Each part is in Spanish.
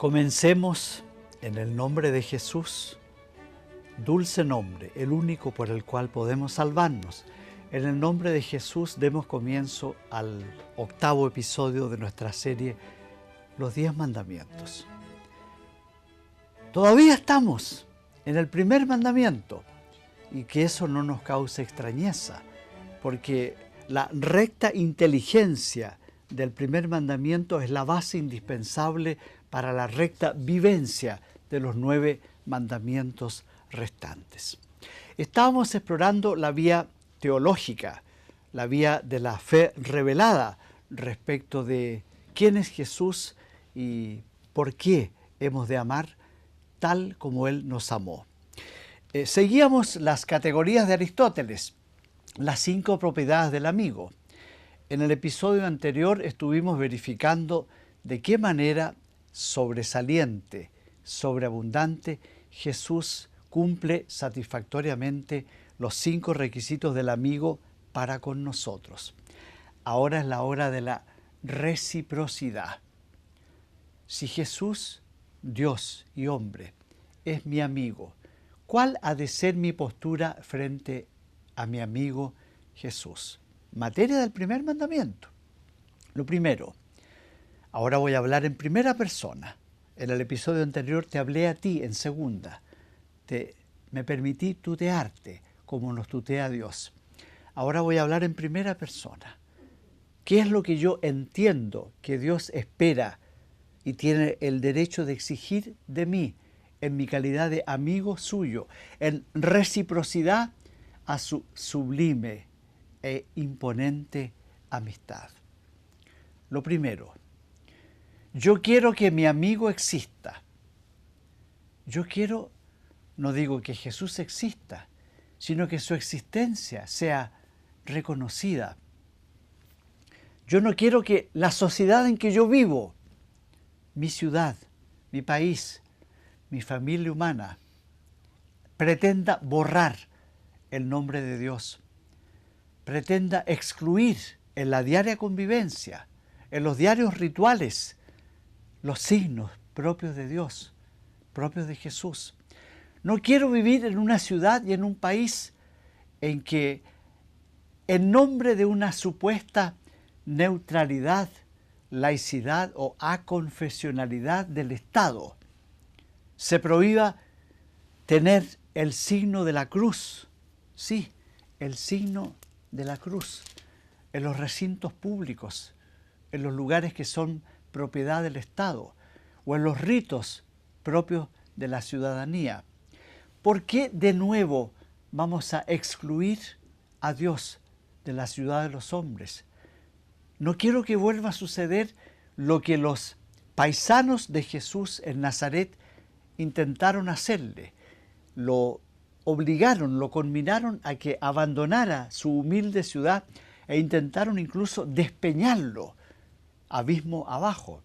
Comencemos en el nombre de Jesús, dulce nombre, el único por el cual podemos salvarnos. En el nombre de Jesús demos comienzo al 8º episodio de nuestra serie Los 10 Mandamientos. Todavía estamos en el primer mandamiento y que eso no nos cause extrañeza, porque la recta inteligencia del primer mandamiento es la base indispensable para la recta vivencia de los 9 mandamientos restantes. Estábamos explorando la vía teológica, la vía de la fe revelada respecto de quién es Jesús y por qué hemos de amar tal como Él nos amó. Seguíamos las categorías de Aristóteles, las 5 propiedades del amigo. En el episodio anterior estuvimos verificando de qué manera sobresaliente, sobreabundante, Jesús cumple satisfactoriamente los 5 requisitos del amigo para con nosotros. Ahora es la hora de la reciprocidad. Si Jesús, Dios y hombre, es mi amigo, ¿cuál ha de ser mi postura frente a mi amigo Jesús? Materia del primer mandamiento. Lo primero, ahora voy a hablar en primera persona. En el episodio anterior te hablé a ti en segunda. Me permití tutearte como nos tutea Dios. Ahora voy a hablar en primera persona. ¿Qué es lo que yo entiendo que Dios espera y tiene el derecho de exigir de mí en mi calidad de amigo suyo, en reciprocidad a su sublime e imponente amistad? Lo primero, yo quiero que mi amigo exista. Yo quiero, no digo que Jesús exista, sino que su existencia sea reconocida. Yo no quiero que la sociedad en que yo vivo, mi ciudad, mi país, mi familia humana, pretenda borrar el nombre de Dios, pretenda excluir en la diaria convivencia, en los diarios rituales, los signos propios de Dios, propios de Jesús. No quiero vivir en una ciudad y en un país en que, en nombre de una supuesta neutralidad, laicidad o aconfesionalidad del Estado, se prohíba tener el signo de la cruz. Sí, el signo de la cruz en los recintos públicos, en los lugares que son propiedad del Estado o en los ritos propios de la ciudadanía. ¿Por qué de nuevo vamos a excluir a Dios de la ciudad de los hombres? No quiero que vuelva a suceder lo que los paisanos de Jesús en Nazaret intentaron hacerle. Lo obligaron, lo conminaron a que abandonara su humilde ciudad e intentaron incluso despeñarlo abismo abajo.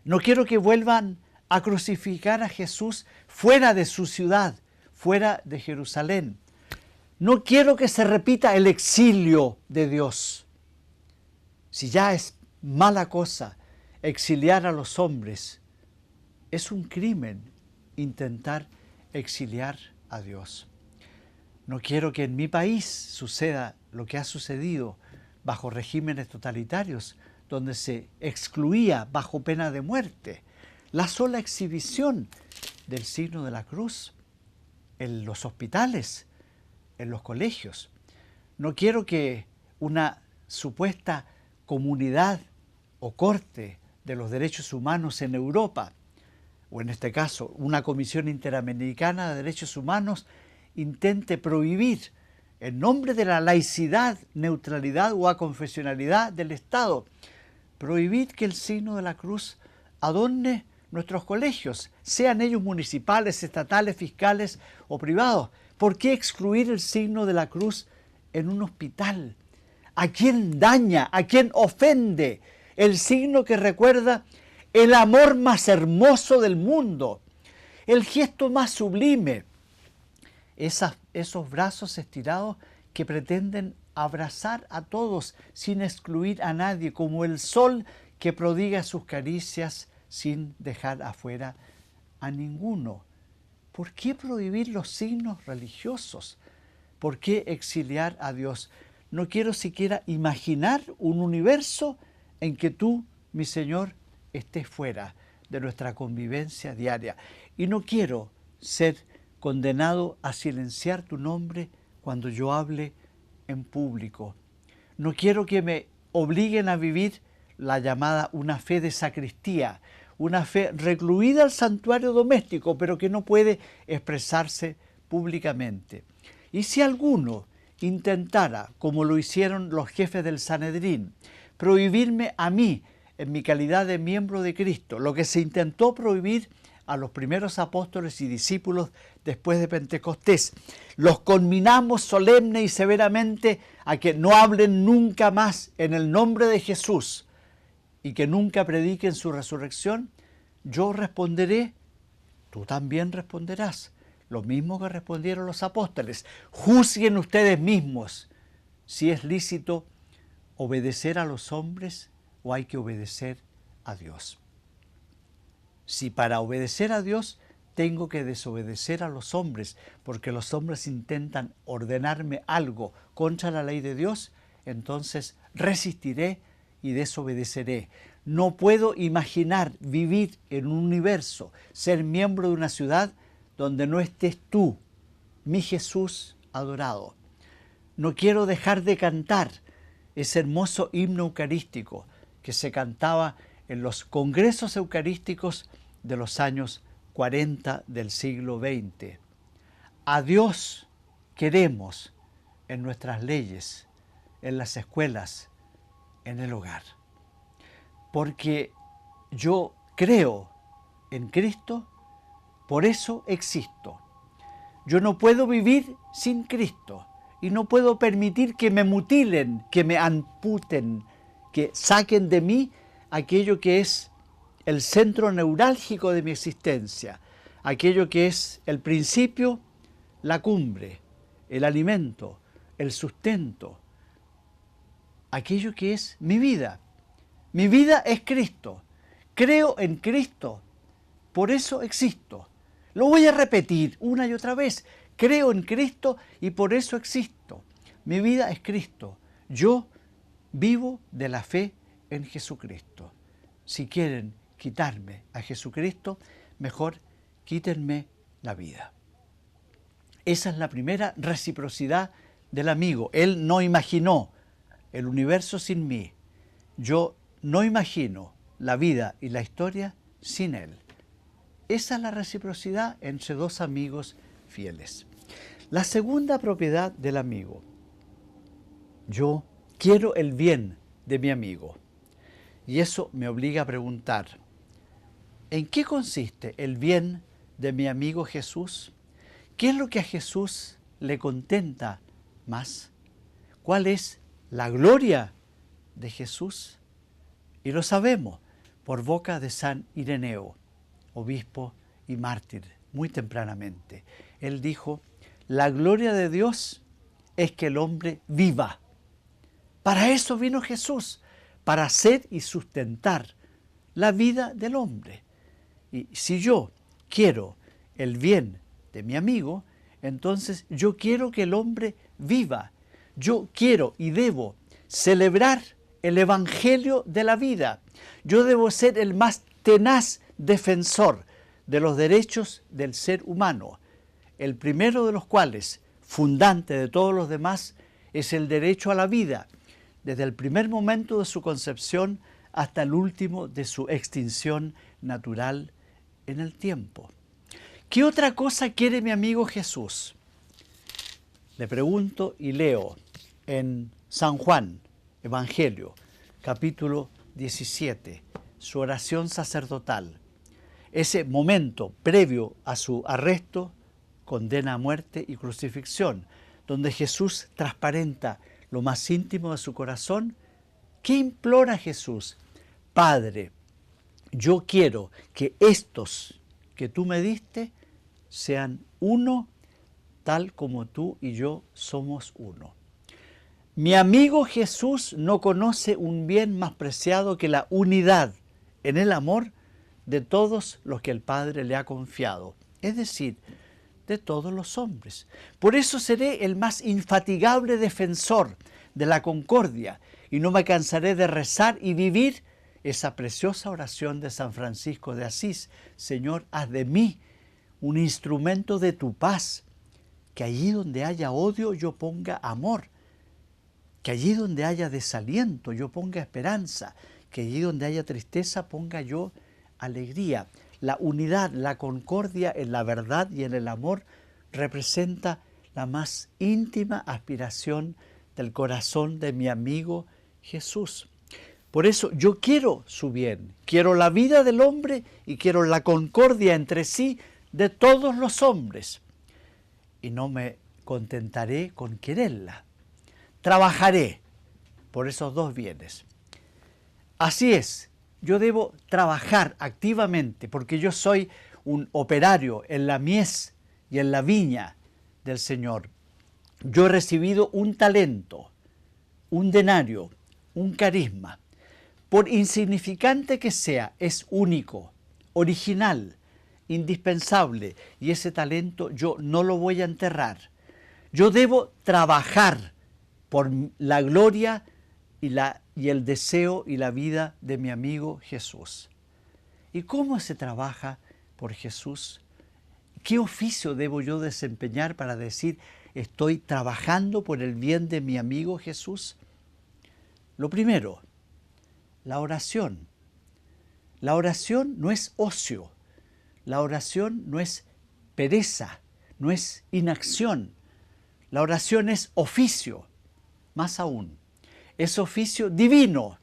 No quiero que vuelvan a crucificar a Jesús fuera de su ciudad, fuera de Jerusalén. No quiero que se repita el exilio de Dios. Si ya es mala cosa exiliar a los hombres, es un crimen intentar exiliar a Dios. No quiero que en mi país suceda lo que ha sucedido bajo regímenes totalitarios, donde se excluía bajo pena de muerte la sola exhibición del signo de la cruz en los hospitales, en los colegios. No quiero que una supuesta comunidad o corte de los derechos humanos en Europa, o en este caso una Comisión Interamericana de Derechos Humanos, intente prohibir, en nombre de la laicidad, neutralidad o aconfesionalidad del Estado, prohibir que el signo de la cruz adorne nuestros colegios, sean ellos municipales, estatales, fiscales o privados. ¿Por qué excluir el signo de la cruz en un hospital? ¿A quién daña? ¿A quién ofende? El signo que recuerda el amor más hermoso del mundo, el gesto más sublime, esos brazos estirados que pretenden abrazar a todos sin excluir a nadie, como el sol que prodiga sus caricias sin dejar afuera a ninguno. ¿Por qué prohibir los signos religiosos? ¿Por qué exiliar a Dios? No quiero siquiera imaginar un universo en que tú, mi Señor, estés fuera de nuestra convivencia diaria. Y no quiero ser condenado a silenciar tu nombre cuando yo hable en público. No quiero que me obliguen a vivir la llamada una fe de sacristía, una fe recluida al santuario doméstico, pero que no puede expresarse públicamente. Y si alguno intentara, como lo hicieron los jefes del Sanedrín, prohibirme a mí, en mi calidad de miembro de Cristo, lo que se intentó prohibir a los primeros apóstoles y discípulos después de Pentecostés, los conminamos solemne y severamente a que no hablen nunca más en el nombre de Jesús y que nunca prediquen su resurrección, yo responderé, tú también responderás, lo mismo que respondieron los apóstoles. Juzguen ustedes mismos si es lícito obedecer a los hombres o hay que obedecer a Dios. Si para obedecer a Dios tengo que desobedecer a los hombres, porque los hombres intentan ordenarme algo contra la ley de Dios, entonces resistiré y desobedeceré. No puedo imaginar vivir en un universo, ser miembro de una ciudad donde no estés tú, mi Jesús adorado. No quiero dejar de cantar ese hermoso himno eucarístico que se cantaba en los congresos eucarísticos de los años 40 del siglo XX. A Dios queremos en nuestras leyes, en las escuelas, en el hogar. Porque yo creo en Cristo, por eso existo. Yo no puedo vivir sin Cristo y no puedo permitir que me mutilen, que me amputen, que saquen de mí aquello que es el centro neurálgico de mi existencia, aquello que es el principio, la cumbre, el alimento, el sustento, aquello que es mi vida. Mi vida es Cristo. Creo en Cristo, por eso existo. Lo voy a repetir una y otra vez. Creo en Cristo y por eso existo. Mi vida es Cristo. Yo vivo de la fe en Jesucristo. Si quieren quitarme a Jesucristo, mejor quítenme la vida. Esa es la primera reciprocidad del amigo. Él no imaginó el universo sin mí. Yo no imagino la vida y la historia sin él. Esa es la reciprocidad entre dos amigos fieles. La segunda propiedad del amigo. Yo quiero el bien de mi amigo. Y eso me obliga a preguntar, ¿en qué consiste el bien de mi amigo Jesús? ¿Qué es lo que a Jesús le contenta más? ¿Cuál es la gloria de Jesús? Y lo sabemos por boca de San Ireneo, obispo y mártir, muy tempranamente. Él dijo, la gloria de Dios es que el hombre viva. Para eso vino Jesús, para hacer y sustentar la vida del hombre. Y si yo quiero el bien de mi amigo, entonces yo quiero que el hombre viva. Yo quiero y debo celebrar el evangelio de la vida. Yo debo ser el más tenaz defensor de los derechos del ser humano, el primero de los cuales, fundante de todos los demás, es el derecho a la vida, desde el primer momento de su concepción hasta el último de su extinción natural en el tiempo. ¿Qué otra cosa quiere mi amigo Jesús? Le pregunto y leo en San Juan, Evangelio, capítulo 17, su oración sacerdotal. Ese momento previo a su arresto, condena a muerte y crucifixión, donde Jesús transparenta lo más íntimo de su corazón. ¿Qué implora Jesús? Padre, yo quiero que estos que tú me diste sean uno, tal como tú y yo somos uno. Mi amigo Jesús no conoce un bien más preciado que la unidad en el amor de todos los que el Padre le ha confiado, es decir, de todos los hombres. Por eso seré el más infatigable defensor de la concordia y no me cansaré de rezar y vivir esa preciosa oración de San Francisco de Asís: Señor, haz de mí un instrumento de tu paz, que allí donde haya odio yo ponga amor, que allí donde haya desaliento yo ponga esperanza, que allí donde haya tristeza ponga yo alegría. La unidad, la concordia en la verdad y en el amor representa la más íntima aspiración del corazón de mi amigo Jesús. Por eso yo quiero su bien, quiero la vida del hombre y quiero la concordia entre sí de todos los hombres. Y no me contentaré con quererla. Trabajaré por esos dos bienes. Así es, yo debo trabajar activamente porque yo soy un operario en la mies y en la viña del Señor. Yo he recibido un talento, un denario, un carisma. Por insignificante que sea, es único, original, indispensable, y ese talento yo no lo voy a enterrar. Yo debo trabajar por la gloria y el deseo y la vida de mi amigo Jesús. ¿Y cómo se trabaja por Jesús? ¿Qué oficio debo yo desempeñar para decir estoy trabajando por el bien de mi amigo Jesús? Lo primero, la oración. La oración no es ocio. La oración no es pereza, no es inacción. La oración es oficio, más aún, es oficio divino,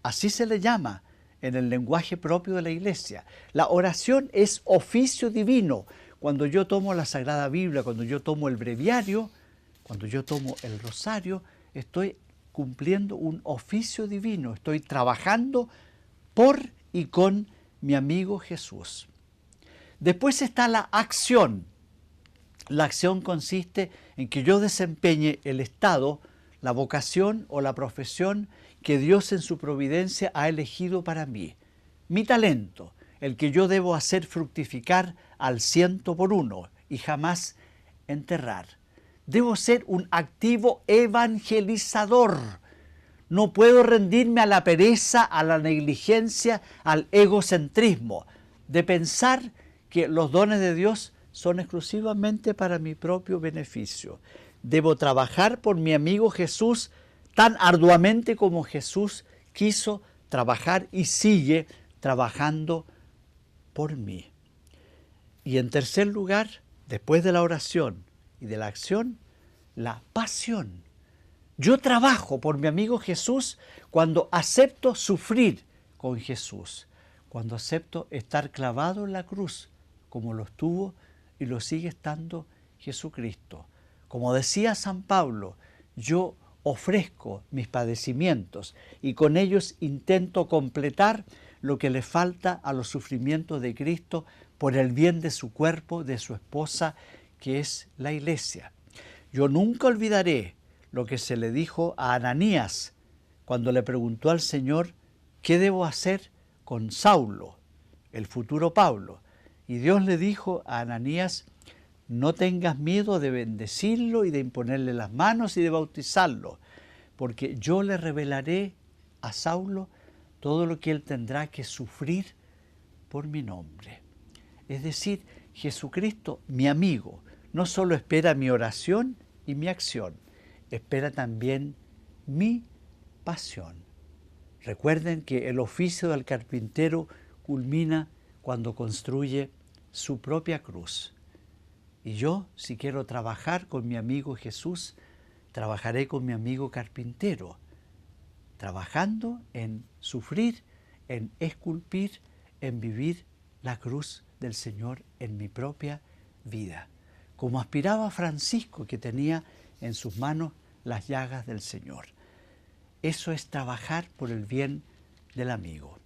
así se le llama en el lenguaje propio de la Iglesia. La oración es oficio divino. Cuando yo tomo la Sagrada Biblia, cuando yo tomo el breviario, cuando yo tomo el rosario, estoy cumpliendo un oficio divino, estoy trabajando por y con mi amigo Jesús. Después está la acción. La acción consiste en que yo desempeñe el estado, la vocación o la profesión que Dios en su providencia ha elegido para mí. Mi talento, el que yo debo hacer fructificar al 100% y jamás enterrar. Debo ser un activo evangelizador. No puedo rendirme a la pereza, a la negligencia, al egocentrismo, de pensar que los dones de Dios son exclusivamente para mi propio beneficio. Debo trabajar por mi amigo Jesús tan arduamente como Jesús quiso trabajar y sigue trabajando por mí. Y en tercer lugar, después de la oración y de la acción, la pasión. Yo trabajo por mi amigo Jesús cuando acepto sufrir con Jesús, cuando acepto estar clavado en la cruz, como lo estuvo y lo sigue estando Jesucristo. Como decía San Pablo, yo ofrezco mis padecimientos y con ellos intento completar lo que le falta a los sufrimientos de Cristo por el bien de su cuerpo, de su esposa, que es la Iglesia. Yo nunca olvidaré lo que se le dijo a Ananías cuando le preguntó al Señor qué debo hacer con Saulo, el futuro Pablo. Y Dios le dijo a Ananías: no tengas miedo de bendecirlo y de imponerle las manos y de bautizarlo, porque yo le revelaré a Saulo todo lo que él tendrá que sufrir por mi nombre. Es decir, Jesucristo, mi amigo, no solo espera mi oración y mi acción, espera también mi pasión. Recuerden que el oficio del carpintero culmina cuando construye su propia cruz. Y yo, si quiero trabajar con mi amigo Jesús, trabajaré con mi amigo carpintero, trabajando en sufrir, en esculpir, en vivir la cruz del Señor en mi propia vida, como aspiraba Francisco, que tenía en sus manos las llagas del Señor. Eso es trabajar por el bien del amigo.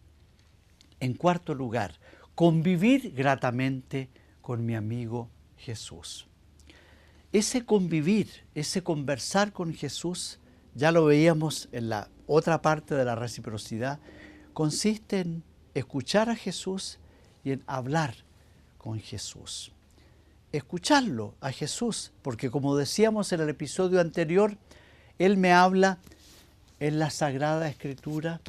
En cuarto lugar, convivir gratamente con mi amigo Jesús. Ese convivir, ese conversar con Jesús, ya lo veíamos en la otra parte de la reciprocidad, consiste en escuchar a Jesús y en hablar con Jesús. Escucharlo a Jesús, porque como decíamos en el episodio anterior, Él me habla en la Sagrada Escritura,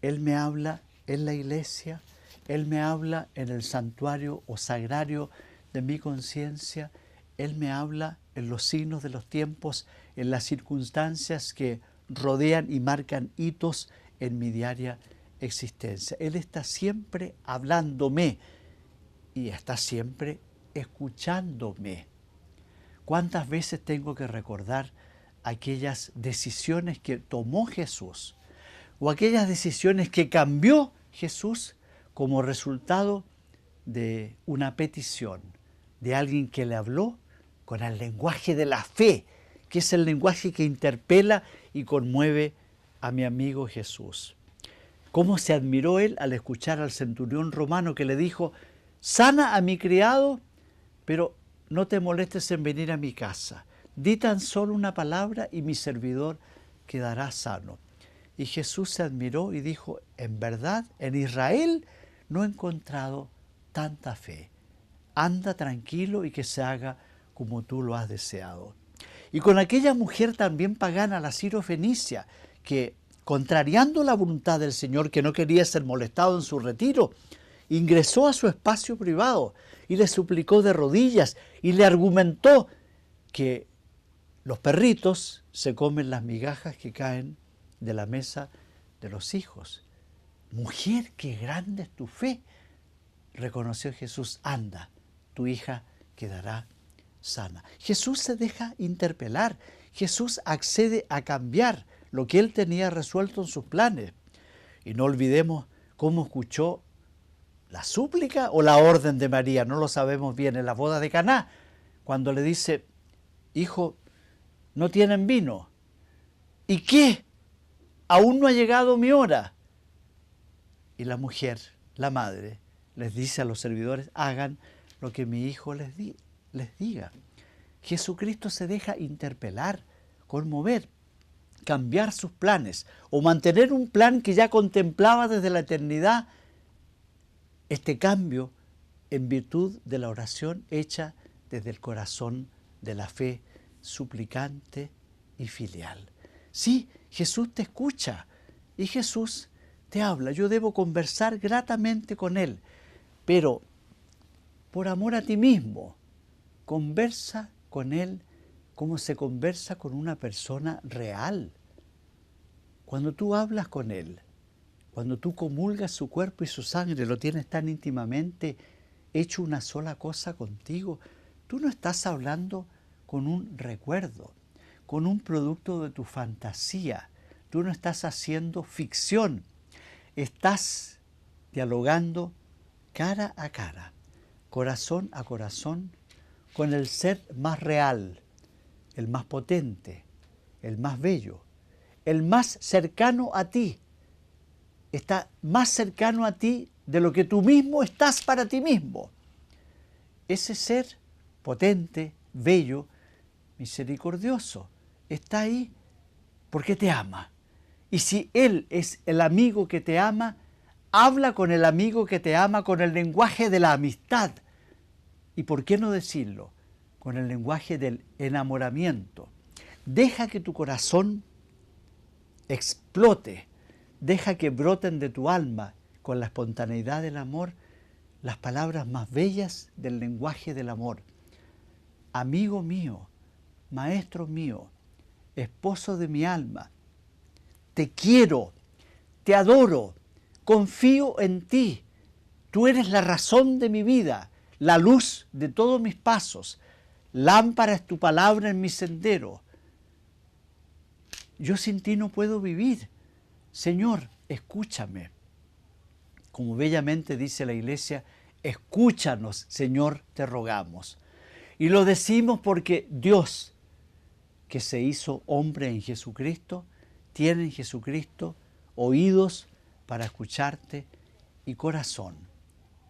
Él me habla en la iglesia, Él me habla en el santuario o sagrario de mi conciencia, Él me habla en los signos de los tiempos, en las circunstancias que rodean y marcan hitos en mi diaria existencia. Él está siempre hablándome y está siempre escuchándome. ¿Cuántas veces tengo que recordar aquellas decisiones que tomó Jesús o aquellas decisiones que cambió Jesús como resultado de una petición de alguien que le habló con el lenguaje de la fe, que es el lenguaje que interpela y conmueve a mi amigo Jesús? ¿Cómo se admiró él al escuchar al centurión romano que le dijo: sana a mi criado, pero no te molestes en venir a mi casa. Di tan solo una palabra y mi servidor quedará sano. Y Jesús se admiró y dijo: en verdad, en Israel no he encontrado tanta fe. Anda tranquilo y que se haga como tú lo has deseado. Y con aquella mujer también pagana, la Sirofenicia, que contrariando la voluntad del Señor, que no quería ser molestado en su retiro, ingresó a su espacio privado y le suplicó de rodillas y le argumentó que los perritos se comen las migajas que caen de la mesa de los hijos. Mujer, qué grande es tu fe, reconoció Jesús. Anda, tu hija quedará sana. Jesús se deja interpelar. Jesús accede a cambiar lo que él tenía resuelto en sus planes. Y no olvidemos cómo escuchó la súplica o la orden de María, no lo sabemos bien, en la boda de Caná, cuando le dice: hijo, no tienen vino. ¿Y qué? Aún no ha llegado mi hora. Y la mujer, la madre, les dice a los servidores: hagan lo que mi hijo les diga. Jesucristo se deja interpelar, conmover, cambiar sus planes o mantener un plan que ya contemplaba desde la eternidad. Este cambio en virtud de la oración hecha desde el corazón de la fe suplicante y filial. Sí, Jesús te escucha y Jesús te habla. Yo debo conversar gratamente con Él, pero por amor a ti mismo, conversa con Él como se conversa con una persona real. Cuando tú hablas con Él, cuando tú comulgas su cuerpo y su sangre, lo tienes tan íntimamente hecho una sola cosa contigo, tú no estás hablando con un recuerdo, con un producto de tu fantasía. Tú no estás haciendo ficción, estás dialogando cara a cara, corazón a corazón, con el ser más real, el más potente, el más bello, el más cercano a ti. Está más cercano a ti de lo que tú mismo estás para ti mismo. Ese ser potente, bello, misericordioso, está ahí porque te ama. Y si Él es el amigo que te ama, habla con el amigo que te ama con el lenguaje de la amistad. ¿Y por qué no decirlo? Con el lenguaje del enamoramiento. Deja que tu corazón explote. Deja que broten de tu alma, con la espontaneidad del amor, las palabras más bellas del lenguaje del amor. Amigo mío, maestro mío, esposo de mi alma, te quiero, te adoro, confío en ti. Tú eres la razón de mi vida, la luz de todos mis pasos. Lámpara es tu palabra en mi sendero. Yo sin ti no puedo vivir. Señor, escúchame. Como bellamente dice la Iglesia, escúchanos, Señor, te rogamos. Y lo decimos porque Dios, que se hizo hombre en Jesucristo, tiene en Jesucristo oídos para escucharte y corazón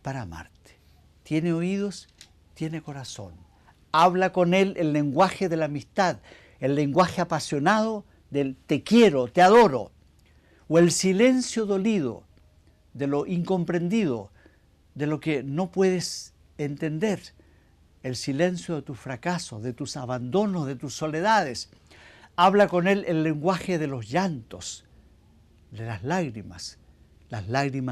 para amarte. Tiene oídos, tiene corazón. Habla con Él el lenguaje de la amistad, el lenguaje apasionado del te quiero, te adoro, o el silencio dolido de lo incomprendido, de lo que no puedes entender, el silencio de tus fracasos, de tus abandonos, de tus soledades. Habla con Él el lenguaje de los llantos, de las lágrimas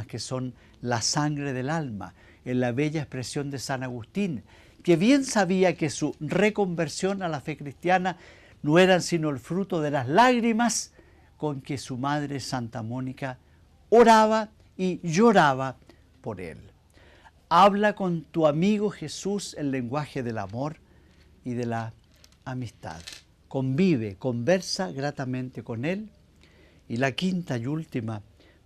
que son la sangre del alma, en la bella expresión de San Agustín, que bien sabía que su reconversión a la fe cristiana no eran sino el fruto de las lágrimas con que su madre Santa Mónica oraba y lloraba por él. Habla con tu amigo Jesús el lenguaje del amor y de la amistad. Convive, conversa gratamente con él. Y la quinta y última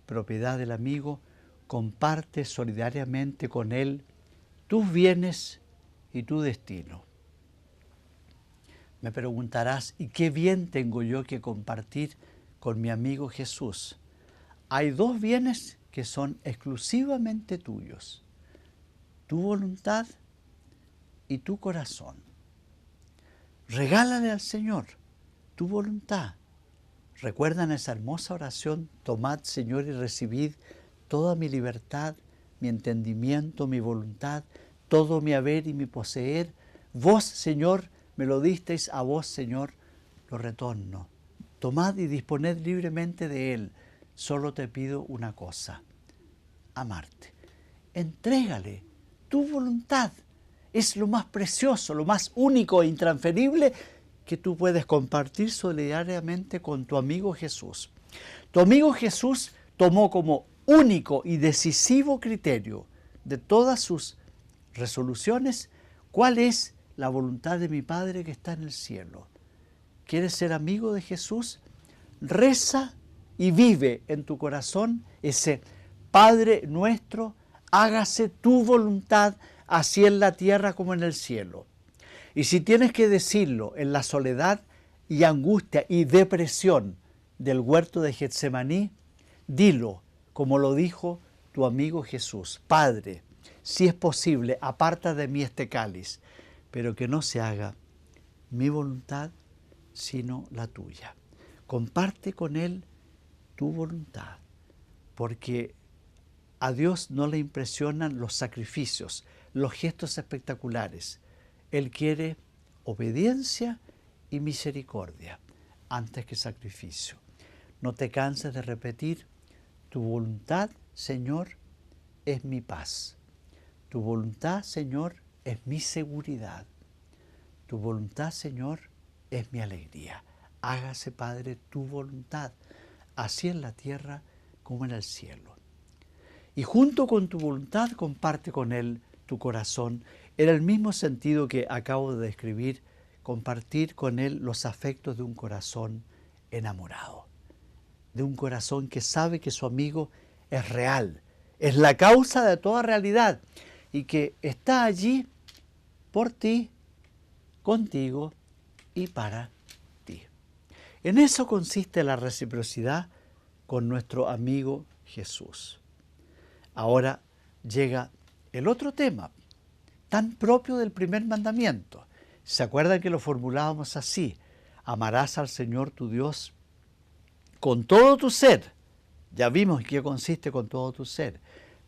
propiedad del amigo, comparte solidariamente con él tus bienes y tu destino. Me preguntarás, ¿y qué bien tengo yo que compartir con mi amigo Jesús? Hay dos bienes que son exclusivamente tuyos: tu voluntad y tu corazón. Regálale al Señor tu voluntad. ¿Recuerdan esa hermosa oración? Tomad, Señor, y recibid toda mi libertad, mi entendimiento, mi voluntad, todo mi haber y mi poseer. Vos, Señor, me lo disteis, a vos, Señor, lo retorno. Tomad y disponed libremente de él. Solo te pido una cosa: amarte. Entrégale tu voluntad. Es lo más precioso, lo más único e intransferible que tú puedes compartir solidariamente con tu amigo Jesús. Tu amigo Jesús tomó como único y decisivo criterio de todas sus resoluciones cuál es la voluntad de mi Padre que está en el cielo. ¿Quieres ser amigo de Jesús? Reza y vive en tu corazón ese Padre nuestro, hágase tu voluntad, así en la tierra como en el cielo. Y si tienes que decirlo en la soledad y angustia y depresión del huerto de Getsemaní, dilo como lo dijo tu amigo Jesús: Padre, si es posible, aparta de mí este cáliz, pero que no se haga mi voluntad, sino la tuya. Comparte con Él tu voluntad, porque a Dios no le impresionan los sacrificios, los gestos espectaculares. Él quiere obediencia y misericordia antes que sacrificio. No te canses de repetir: tu voluntad, Señor, es mi paz. Tu voluntad, Señor, es mi seguridad. Tu voluntad, Señor, es mi alegría. Hágase, Padre, tu voluntad, así en la tierra como en el cielo. Y junto con tu voluntad comparte con Él tu corazón, en el mismo sentido que acabo de describir, compartir con Él los afectos de un corazón enamorado, de un corazón que sabe que su amigo es real, es la causa de toda realidad y que está allí por ti, contigo y para ti. En eso consiste la reciprocidad con nuestro amigo Jesús. Ahora llega el otro tema, tan propio del primer mandamiento. ¿Se acuerdan que lo formulábamos así? Amarás al Señor tu Dios con todo tu ser. Ya vimos en qué consiste con todo tu ser,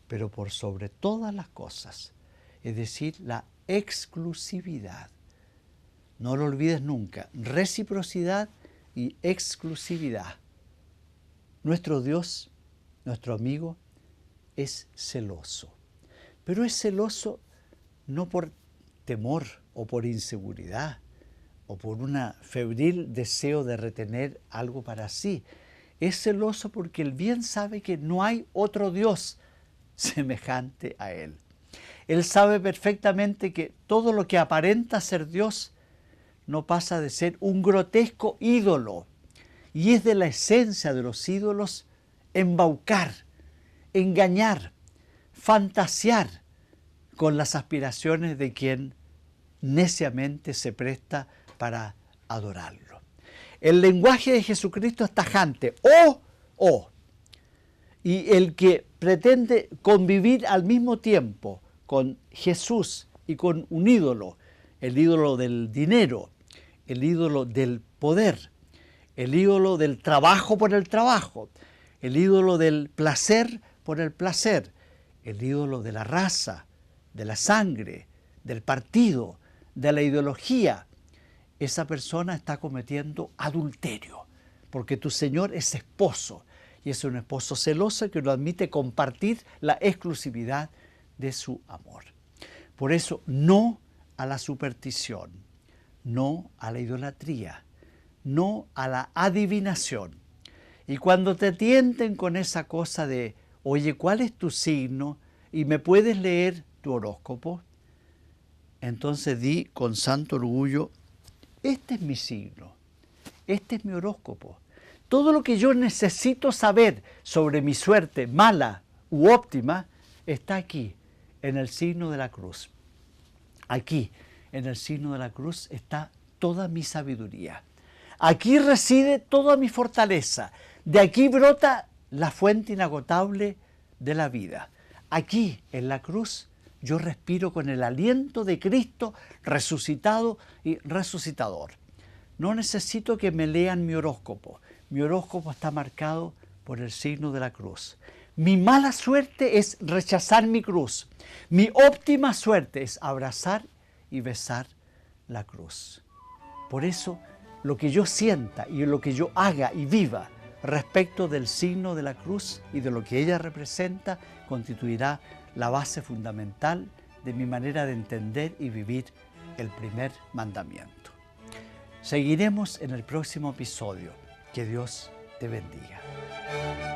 pero por sobre todas las cosas, es decir, la exclusividad. No lo olvides nunca, reciprocidad y exclusividad. Nuestro Dios, nuestro amigo, es celoso, pero es celoso no por temor o por inseguridad o por un febril deseo de retener algo para sí. Es celoso porque Él bien sabe que no hay otro Dios semejante a Él. Él sabe perfectamente que todo lo que aparenta ser Dios no pasa de ser un grotesco ídolo. Y es de la esencia de los ídolos embaucar, engañar, fantasear con las aspiraciones de quien neciamente se presta para adorarlo. El lenguaje de Jesucristo es tajante: oh. Y el que pretende convivir al mismo tiempo con Jesús y con un ídolo, el ídolo del dinero, el ídolo del poder, el ídolo del trabajo por el trabajo, el ídolo del placer por el placer, el ídolo de la raza, de la sangre, del partido, de la ideología, esa persona está cometiendo adulterio, porque tu Señor es esposo, y es un esposo celoso que no admite compartir la exclusividad de su amor. Por eso, no a la superstición, no a la idolatría, no a la adivinación. Y cuando te tienten con esa cosa de, oye, ¿cuál es tu signo? ¿Y me puedes leer tu horóscopo? Entonces di con santo orgullo, este es mi signo, este es mi horóscopo. Todo lo que yo necesito saber sobre mi suerte mala u óptima está aquí, en el signo de la cruz. Aquí, en el signo de la cruz, está toda mi sabiduría. Aquí reside toda mi fortaleza. De aquí brota la fuente inagotable de la vida. Aquí, en la cruz, yo respiro con el aliento de Cristo resucitado y resucitador. No necesito que me lean mi horóscopo. Mi horóscopo está marcado por el signo de la cruz. Mi mala suerte es rechazar mi cruz. Mi óptima suerte es abrazar y besar la cruz. Por eso, lo que yo sienta y lo que yo haga y viva respecto del signo de la cruz y de lo que ella representa, constituirá la base fundamental de mi manera de entender y vivir el primer mandamiento. Seguiremos en el próximo episodio. Que Dios te bendiga.